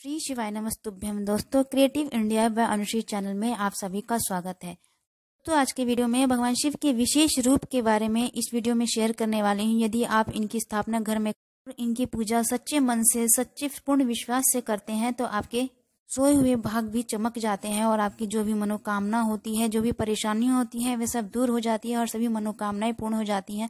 श्री शिवाय नमस्तुभ्यम। दोस्तों, creative India व अनुश्री चैनल में आप सभी का स्वागत है। तो आज के वीडियो में भगवान शिव के विशेष रूप के बारे में इस वीडियो में शेयर करने वाले हैं। यदि आप इनकी स्थापना घर में इनकी पूजा सच्चे मन से, सच्चे पूर्ण विश्वास से करते हैं तो आपके सोए हुए भाग भी चमक जाते हैं और आपकी जो भी मनोकामना होती है, जो भी परेशानियां होती हैं, वे सब दूर हो जाती है और सभी मनोकामनाएं पूर्ण हो जाती हैं।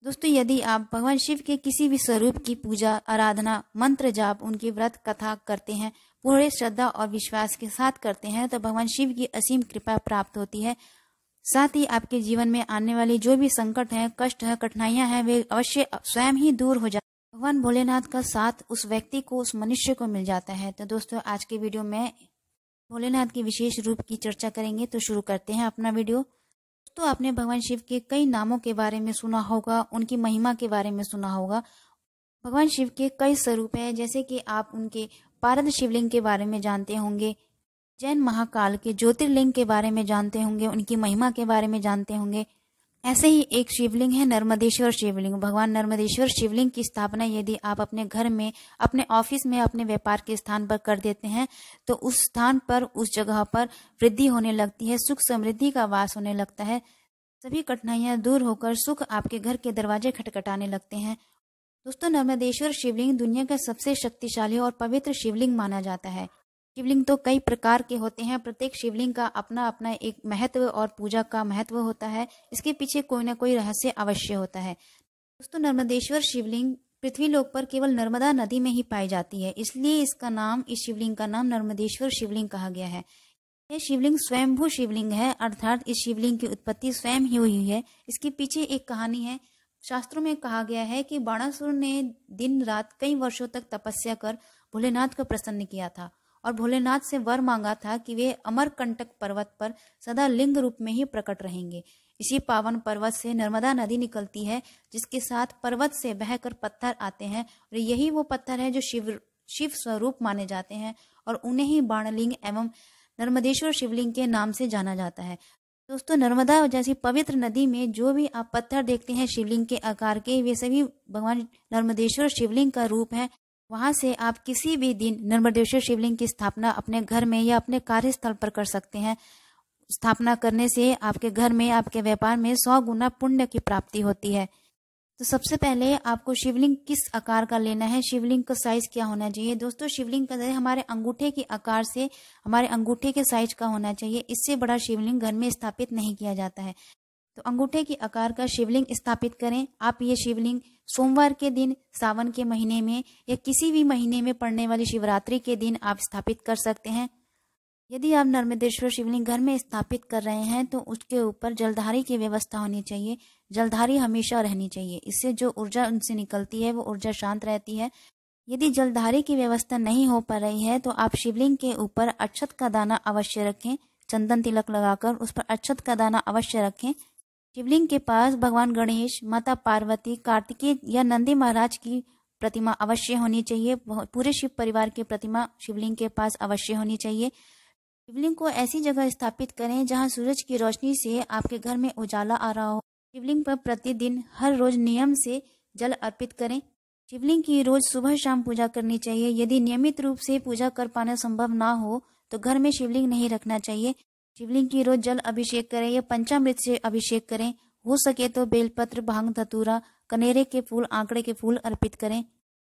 दोस्तों, यदि आप भगवान शिव के किसी भी स्वरूप की पूजा, आराधना, मंत्र जाप, उनकी व्रत कथा करते हैं, पूरे श्रद्धा और विश्वास के साथ करते हैं तो भगवान शिव की असीम कृपा प्राप्त होती है। साथ ही आपके जीवन में आने वाली जो भी संकट है, कष्ट है, कठिनाइयां हैं, वे अवश्य स्वयं ही दूर हो जाती है। भगवान भोलेनाथ का साथ उस व्यक्ति को, उस मनुष्य को मिल जाता है। तो दोस्तों, आज के वीडियो में भोलेनाथ के विशेष रूप की चर्चा करेंगे। तो शुरू करते हैं अपना वीडियो। तो आपने भगवान शिव के कई नामों के बारे में सुना होगा, उनकी महिमा के बारे में सुना होगा। भगवान शिव के कई स्वरूप हैं, जैसे कि आप उनके पारद शिवलिंग के बारे में जानते होंगे, जैन महाकाल के ज्योतिर्लिंग के बारे में जानते होंगे, उनकी महिमा के बारे में जानते होंगे। ऐसे ही एक शिवलिंग है नर्मदेश्वर शिवलिंग। भगवान नर्मदेश्वर शिवलिंग की स्थापना यदि आप अपने घर में, अपने ऑफिस में, अपने व्यापार के स्थान पर कर देते हैं तो उस स्थान पर, उस जगह पर वृद्धि होने लगती है, सुख समृद्धि का वास होने लगता है। सभी कठिनाइयां दूर होकर सुख आपके घर के दरवाजे खटखटाने लगते हैं। दोस्तों, नर्मदेश्वर शिवलिंग दुनिया का सबसे शक्तिशाली और पवित्र शिवलिंग माना जाता है। शिवलिंग तो कई प्रकार के होते हैं, प्रत्येक शिवलिंग का अपना अपना एक महत्व और पूजा का महत्व होता है। इसके पीछे कोई ना कोई रहस्य अवश्य होता है। दोस्तों, नर्मदेश्वर शिवलिंग पृथ्वीलोक पर केवल नर्मदा नदी में ही पाई जाती है, इसलिए इसका नाम, इस शिवलिंग का नाम नर्मदेश्वर शिवलिंग कहा गया है। यह शिवलिंग स्वयंभू शिवलिंग है, अर्थात इस शिवलिंग की उत्पत्ति स्वयं ही हुई है। इसके पीछे एक कहानी है। शास्त्रों में कहा गया है कि बाणासुर ने दिन रात कई वर्षों तक तपस्या कर भोलेनाथ को प्रसन्न किया था और भोलेनाथ से वर मांगा था कि वे अमरकंटक पर्वत पर सदा लिंग रूप में ही प्रकट रहेंगे। इसी पावन पर्वत से नर्मदा नदी निकलती है, जिसके साथ पर्वत से बहकर पत्थर आते हैं और यही वो पत्थर है जो शिव स्वरूप माने जाते हैं और उन्हें ही बाणलिंग एवं नर्मदेश्वर शिवलिंग के नाम से जाना जाता है। दोस्तों, नर्मदा जैसी पवित्र नदी में जो भी आप पत्थर देखते हैं शिवलिंग के आकार के, वे सभी भगवान नर्मदेश्वर शिवलिंग का रूप है। वहां से आप किसी भी दिन नर्मदेश्वर शिवलिंग की स्थापना अपने घर में या अपने कार्यस्थल पर कर सकते हैं। स्थापना करने से आपके घर में, आपके व्यापार में 100 गुना पुण्य की प्राप्ति होती है। तो सबसे पहले आपको शिवलिंग किस आकार का लेना है, शिवलिंग का साइज क्या होना चाहिए। दोस्तों, शिवलिंग का हमारे अंगूठे के आकार से, हमारे अंगूठे के साइज का होना चाहिए। इससे बड़ा शिवलिंग घर में स्थापित नहीं किया जाता है। तो अंगूठे के आकार का शिवलिंग स्थापित करें। आप ये शिवलिंग सोमवार के दिन, सावन के महीने में या किसी भी महीने में पड़ने वाली शिवरात्रि के दिन आप स्थापित कर सकते हैं। यदि आप नर्मदेश्वर शिवलिंग घर में स्थापित कर रहे हैं तो उसके ऊपर जलधारी की व्यवस्था होनी चाहिए। जलधारी हमेशा रहनी चाहिए, इससे जो ऊर्जा उनसे निकलती है वो ऊर्जा शांत रहती है। यदि जलधारी की व्यवस्था नहीं हो पा रही है तो आप शिवलिंग के ऊपर अक्षत का दाना अवश्य रखें। चंदन तिलक लगाकर उस पर अक्षत का दाना अवश्य रखें। शिवलिंग के पास भगवान गणेश, माता पार्वती, कार्तिकेय या नंदी महाराज की प्रतिमा अवश्य होनी चाहिए। पूरे शिव परिवार की प्रतिमा शिवलिंग के पास अवश्य होनी चाहिए। शिवलिंग को ऐसी जगह स्थापित करें जहां सूरज की रोशनी से आपके घर में उजाला आ रहा हो। शिवलिंग पर प्रतिदिन हर रोज नियम से जल अर्पित करें। शिवलिंग की रोज सुबह शाम पूजा करनी चाहिए। यदि नियमित रूप से पूजा कर पाना संभव ना हो तो घर में शिवलिंग नहीं रखना चाहिए। शिवलिंग की रोज जल अभिषेक करें या पंचामृत से अभिषेक करें। हो सके तो बेलपत्र, भांग धतूरा, कनेरे के फूल, आंकड़े के फूल अर्पित करें।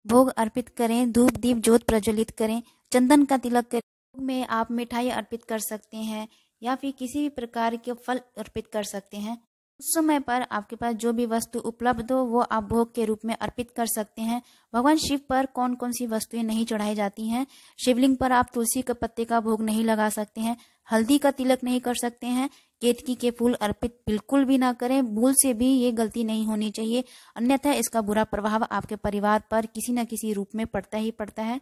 भोग अर्पित करें। धूप दीप ज्योत प्रज्वलित करें। चंदन का तिलक करें। भोग में आप मिठाई अर्पित कर सकते हैं या फिर किसी भी प्रकार के फल अर्पित कर सकते हैं। उस समय पर आपके पास जो भी वस्तु उपलब्ध हो वो आप भोग के रूप में अर्पित कर सकते हैं। भगवान शिव पर कौन कौन सी वस्तुएं नहीं चढ़ाई जाती हैं। शिवलिंग पर आप तुलसी के पत्ते का भोग नहीं लगा सकते हैं, हल्दी का तिलक नहीं कर सकते हैं, केतकी के फूल अर्पित बिल्कुल भी ना करें। भूल से भी ये गलती नहीं होनी चाहिए, अन्यथा इसका बुरा प्रभाव आपके परिवार पर किसी न किसी रूप में पड़ता ही पड़ता है।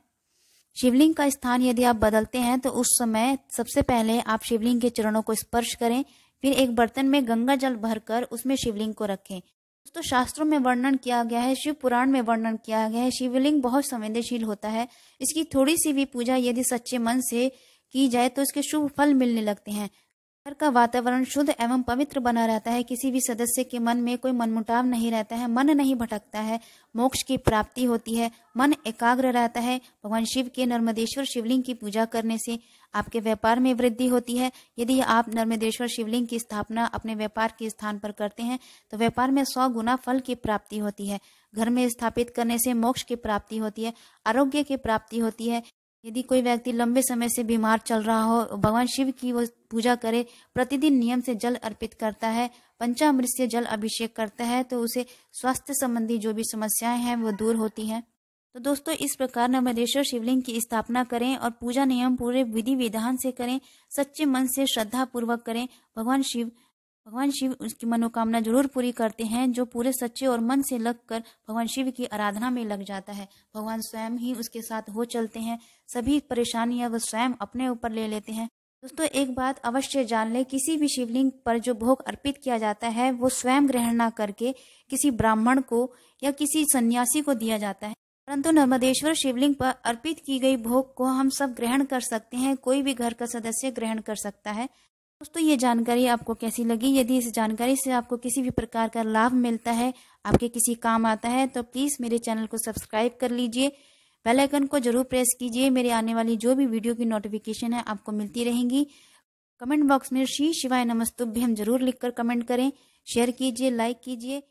शिवलिंग का स्थान यदि आप बदलते हैं तो उस समय सबसे पहले आप शिवलिंग के चरणों को स्पर्श करें। फिर एक बर्तन में गंगा जल भरकर उसमें शिवलिंग को रखें। दोस्तों, शास्त्रों में वर्णन किया गया है, शिव पुराण में वर्णन किया गया है, शिवलिंग बहुत संवेदनशील होता है। इसकी थोड़ी सी भी पूजा यदि सच्चे मन से की जाए तो इसके शुभ फल मिलने लगते हैं। घर का वातावरण शुद्ध एवं पवित्र बना रहता है। किसी भी सदस्य के मन में कोई मनमुटाव नहीं रहता है, मन नहीं भटकता है, मोक्ष की प्राप्ति होती है, मन एकाग्र रहता है। भगवान शिव के नर्मदेश्वर शिवलिंग की पूजा करने से आपके व्यापार में वृद्धि होती है। यदि आप नर्मदेश्वर शिवलिंग की स्थापना अपने व्यापार के स्थान पर करते हैं तो व्यापार में 100 गुना फल की प्राप्ति होती है। घर में स्थापित करने से मोक्ष की प्राप्ति होती है, आरोग्य की प्राप्ति होती है। यदि कोई व्यक्ति लंबे समय से बीमार चल रहा हो, भगवान शिव की वो पूजा करे, प्रतिदिन नियम से जल अर्पित करता है, पंचामृत से जल अभिषेक करता है, तो उसे स्वास्थ्य संबंधी जो भी समस्याएं हैं वो दूर होती हैं। तो दोस्तों, इस प्रकार नर्मदेश्वर शिवलिंग की स्थापना करें और पूजा नियम पूरे विधि विधान से करें, सच्चे मन से श्रद्धा पूर्वक करें। भगवान शिव उसकी मनोकामना जरूर पूरी करते हैं। जो पूरे सच्चे और मन से लगकर भगवान शिव की आराधना में लग जाता है, भगवान स्वयं ही उसके साथ हो चलते हैं। सभी परेशानियां वो स्वयं अपने ऊपर ले लेते हैं। दोस्तों, एक बात अवश्य जान ले, किसी भी शिवलिंग पर जो भोग अर्पित किया जाता है वो स्वयं ग्रहण न करके किसी ब्राह्मण को या किसी सन्यासी को दिया जाता है, परंतु नर्मदेश्वर शिवलिंग पर अर्पित की गई भोग को हम सब ग्रहण कर सकते हैं। कोई भी घर का सदस्य ग्रहण कर सकता है। दोस्तों, ये जानकारी आपको कैसी लगी? यदि इस जानकारी से आपको किसी भी प्रकार का लाभ मिलता है, आपके किसी काम आता है, तो प्लीज़ मेरे चैनल को सब्सक्राइब कर लीजिए, बेल आइकन को जरूर प्रेस कीजिए। मेरे आने वाली जो भी वीडियो की नोटिफिकेशन है आपको मिलती रहेंगी। कमेंट बॉक्स में श्री शिवाय नमस्तुभ्यम जरूर लिखकर कमेंट करें, शेयर कीजिए, लाइक कीजिए।